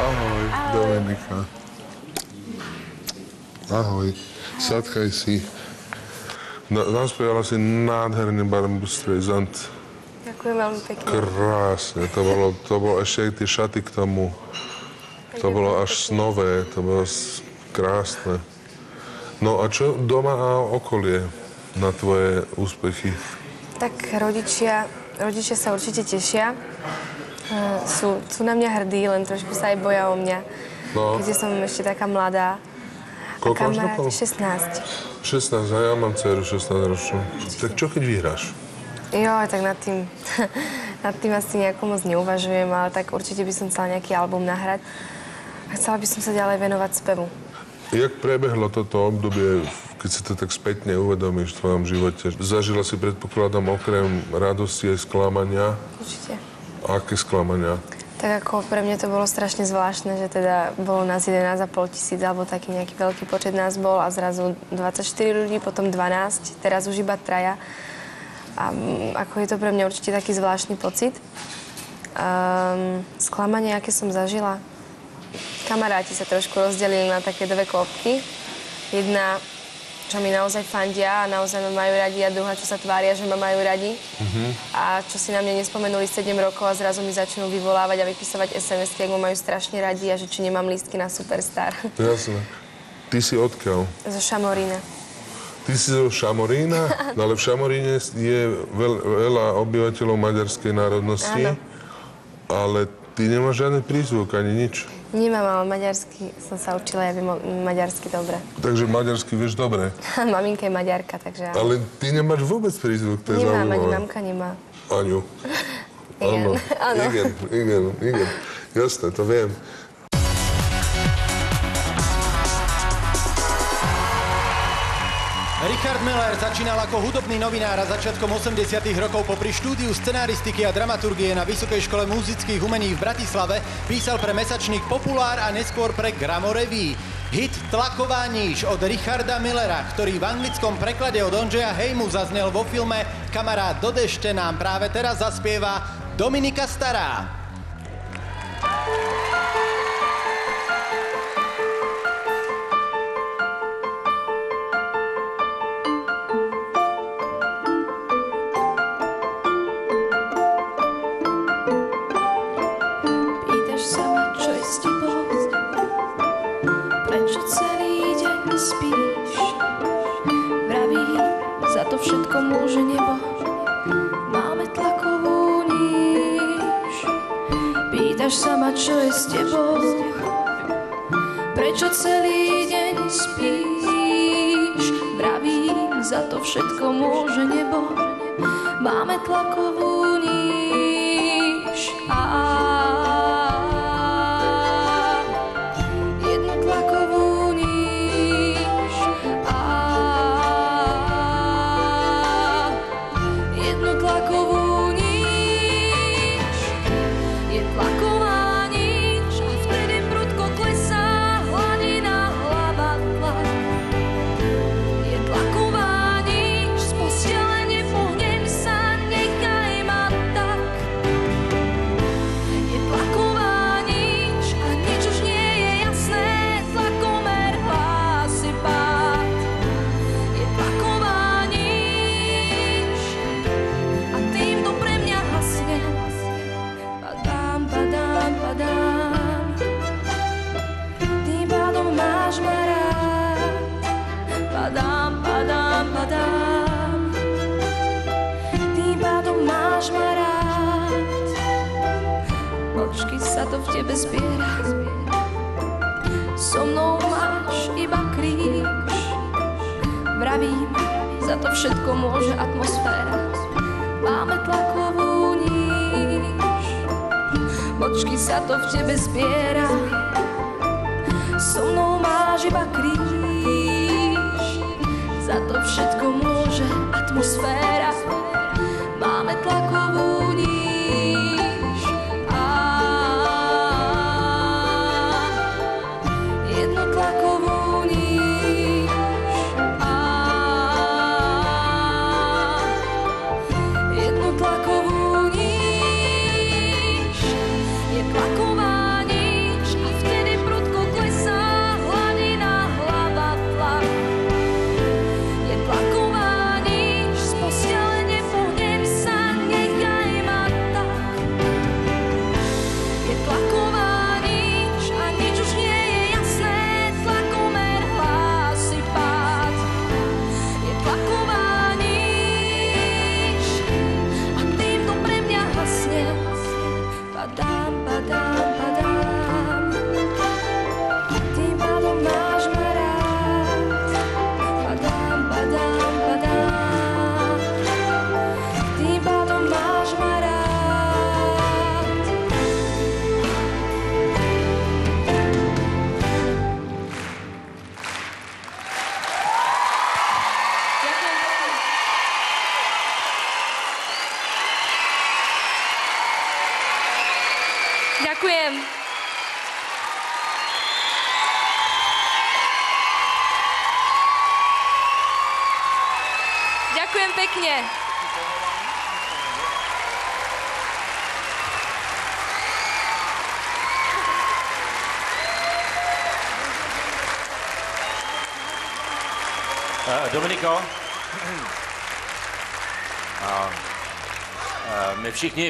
Ahoj, Dominika. Ahoj, sadkaj si. Naspievala si nádherný Barbra Streisand. Ďakujem veľmi pekne. Krásne, to bolo ešte aj tie šaty k tomu. To bolo až snové, to bolo krásne. No a čo doma a okolie na tvoje úspechy? Tak rodičia sa určite tešia. Sú na mňa hrdí, len trošku sa aj boja o mňa. No. Keďže som ešte taká mladá. Koľko máš rokov? 16. 16, a ja mám dceru 16-ročnú. Tak čo keď vyhráš? Jo, tak nad tým asi nejako moc neuvažujem, ale tak určite by som chcela nejaký album nahrať. A chcela by som sa ďalej venovať spevu. Jak prebehlo toto obdobie, keď si to tak spätne uvedomíš v tvojom živote? Zažila si, predpokladám, okrem radosti aj sklamania? Určite. A aké sklamania? Tak ako pre mňa to bolo strašne zvláštne, že teda bolo nás 11,5 tisíc, alebo taký nejaký veľký počet nás bol a zrazu 24 ľudí, potom 12, teraz už iba 3. A ako je to pre mňa určite taký zvláštny pocit. Sklamanie, aké som zažila. Kamaráti sa trošku rozdelili na také dve klopky. Jedna, čo mi naozaj fandia a naozaj ma majú radi, a druhá, čo sa tvária, že ma majú radi. A čo si na mňa nespomenuli 7 rokov a zrazu mi začnú vyvolávať a vypisovať SMS-ky, ak ma majú strašne radi a že či nemám lístky na Superstar. Jasné. Ty si odkiaľ? Zo Šamorína. Ty si zo Šamorína? No ale v Šamoríne je veľa obyvateľov maďarskej národnosti. Áno. Ale ty nemáš žiadny prízvuk, ani nič. Nemám, ale maďarsky som sa učila, ja viem maďarsky dobre. Takže maďarsky vieš dobre. Maminka je Maďarka, takže... Ale ty nemáš vôbec prízvuk, to je Nemám, zaujímavé. ani mamka nemá. Aňu. Áno. Igen. Jasné, to viem. Richard Müller začínal ako hudobný novinár a začiatkom 80. rokov popri štúdiu scenaristiky a dramaturgie na Vysokej škole muzických umení v Bratislave písal pre mesačník Populár a neskôr pre Gramo Revue. Hit Tlaková níž od Richarda Müllera, ktorý v anglickom preklade od Ondřeja Hejmu zaznel vo filme Kamarát do dešte, nám práve teraz zaspieva Dominika Stará. To všetko môže nebo, máme tlakovú níž. Pýtaš sa ma, čo je s tebou, prečo celý deň spíš. Vravím, za to všetko môže nebo, máme tlakovú níž. Jednu tlakovú níž. Tlakovú níž. Je tlaková níž a vtedy prudko klesá hladina hlava tlak. Je tlaková níž, z postele nepohnem sa, nechaj ma tak. Je tlaková níž a nič už nie je jasné, tlakomer hlási pád. Je tlaková níž a tým to pre mňa hasne. Padám, padám, padám, tým pádom máš ma rád. Padám, padám, padám, tým pádom máš ma rád. Mlčky sa to v tebe zbiera, so mnou máš iba kríž. Vravím, za to všetko môže atmosféra, máme tlakovú níž. Mlčky sa to v tebe zbiera, so mnou máš iba kríž. Za to všetko môže atmosféra, máme tlakovú níž. Jednu tlakovú níž. Jednu tlakovú níž. Je tlaková níž a v Ďakujem pekne. Dominiko,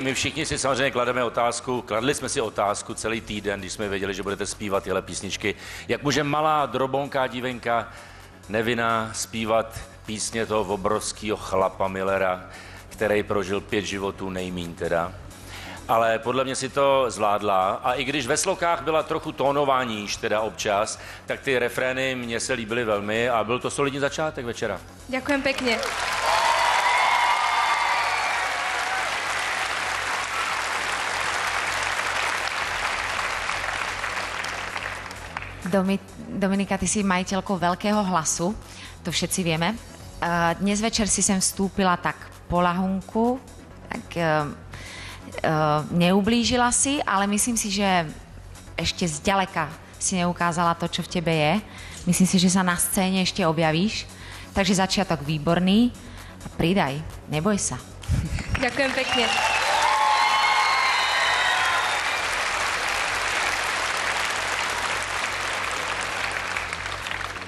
my všichni si samozřejmě klademe otázku, kladli jsme si otázku celý týden, když jsme věděli, že budete zpívat tyhle písničky. Jak může malá drobonká dívenka nevinná zpívat písně toho obrovského chlapa Millera, který prožil 5 životů, nejmíň teda. Ale podle mě si to zvládla a i když ve slokách byla trochu tónová níž teda občas, tak ty refrény mně se líbily velmi a byl to solidní začátek večera. Ďakujem pekne. Dominika, ty si majiteľkou veľkého hlasu, to všetci vieme. Dnes večer si sem vstúpila tak po ľahunku, tak neublížila si, ale myslím si, že ešte zďaleka si neukázala to, čo v tebe je. Myslím si, že sa na scéne ešte objavíš. Takže začiatok výborný. A pridaj, neboj sa. Ďakujem pekne.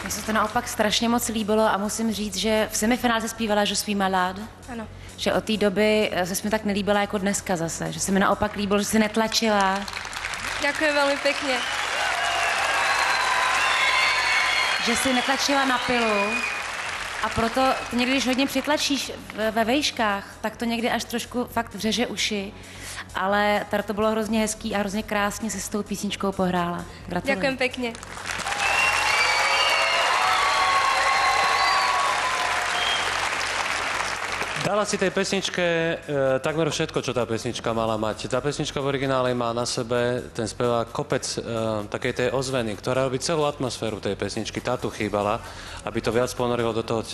Mně se to naopak strašně moc líbilo a musím říct, že v semifinále se zpívala Je suis malade. Áno. Že od té doby se mi tak nelíbila jako dneska zase. Že se mi naopak líbilo, že si netlačila. Ďakujem veľmi pekne. Že si netlačila na pilu. A proto někdy, když hodně přitlačíš ve vejškách, tak to někdy až trošku fakt vřeže uši. Ale tady to bylo hrozně hezký a hrozně krásně se s tou písničkou pohrála. Gratuluju. Ďakujem pekne. Dala si tej pesničke takmer všetko, čo tá pesnička mala mať. Tá pesnička v originále má na sebe ten spevák kopec takej tej ozveny, ktorá robí celú atmosféru tej pesničky. Tá tu chýbala, aby to viac ponorilo do toho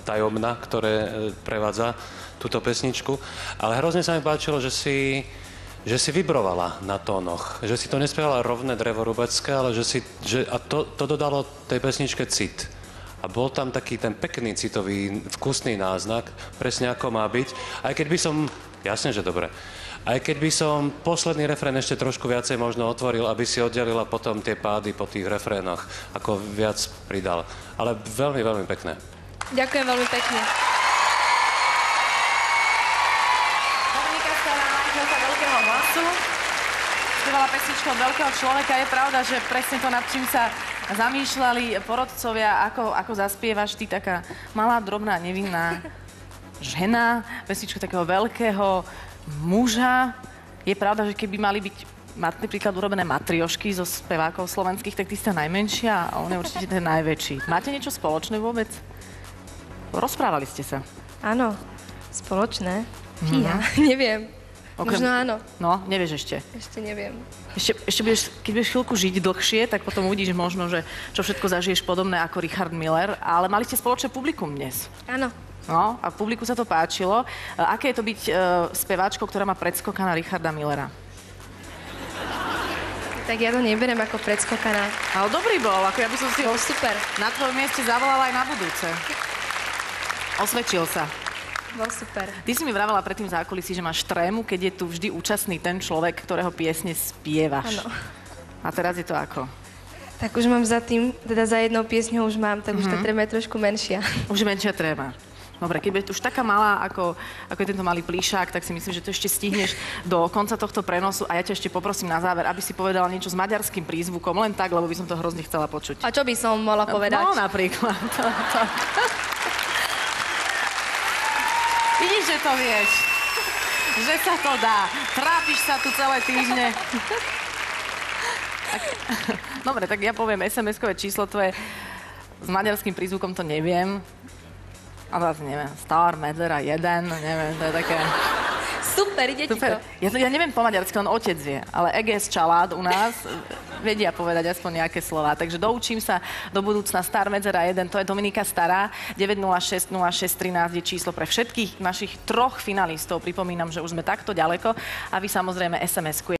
tajomna, ktoré prevádza túto pesničku. Ale hrozne sa mi páčilo, že si vibrovala na tónoch. Že si to nespievala rovné drevorúbecké, ale to dodalo tej pesničke cit. A bol tam taký ten pekný citový, vkusný náznak, presne ako má byť. Aj keď by som, jasne, že dobre, aj keď by som posledný refrén ešte trošku viacej možno otvoril, aby si oddelila potom tie pády po tých refrénoch, ako viac pridal. Ale veľmi, veľmi pekné. Ďakujem veľmi pekne. Dominika Stará, majiteľka veľkého hlasu, spievala pesničku od veľkého človeka. Je pravda, že presne to, nad čím sa zamýšľali porodcovia, ako zaspievaš ty, taká malá, drobná, nevinná žena, pesničku takého veľkého muža. Je pravda, že keby mali byť napríklad urobené matriošky zo spevákov slovenských, tak ty si tá najmenšia a on je určite ten najväčší. Máte niečo spoločné vôbec? Rozprávali ste sa? Áno, spoločné. Ja neviem. Možno áno. No, nevieš ešte. Ešte neviem. Ešte keď budeš chvíľku žiť dlhšie, tak potom uvidíš možno, že čo všetko zažiješ podobné ako Richard Miller. Ale mali ste spoločné publikum dnes. Áno. No, a publiku sa to páčilo. Aké je to byť speváčkou, ktorá má predskoka na Richarda Millera? Tak ja to neberiem ako predskokaná. Ale dobrý bol, ako ja by som si Bol super. na tvojom mieste zavolala aj na budúce. Osvedčil sa. Bol super. Ty si mi vravela predtým v zákulisí, že máš trému, keď je tu vždy účastný ten človek, ktorého piesne spievaš. Áno. A teraz je to ako? Tak už mám za tým, teda za jednou piesňou už mám, tak už tá tréma je trošku menšia. Už menšia tréma. Dobre, keď budeš už taká malá, ako je tento malý plíšák, tak si myslím, že to ešte stihneš do konca tohto prenosu a ja ťa ešte poprosím na záver, aby si povedala niečo s maďarským prízvukom, len tak, lebo by som to hrozne chcela počuť. A čo by som mohla povedať? No, napríklad. Vidíš, že to vieš. Že sa to dá. Trápiš sa tu celé týždne. Dobre, tak ja poviem SMS-kové číslo tvoje. S maďarským prízvukom to neviem. A zase neviem. Star, Medzera, 1, neviem, to je také... Super, ide ti to. Ja neviem po maďarsky, len otec vie. Ale Eges Čalád u nás vedia povedať aspoň nejaké slova. Takže doučím sa do budúcna. Star, Medzera 1, to je Dominika Stará. 906 06 13 je číslo pre všetkých našich 3 finalistov. Pripomínam, že už sme takto ďaleko. A vy samozrejme SMS-ku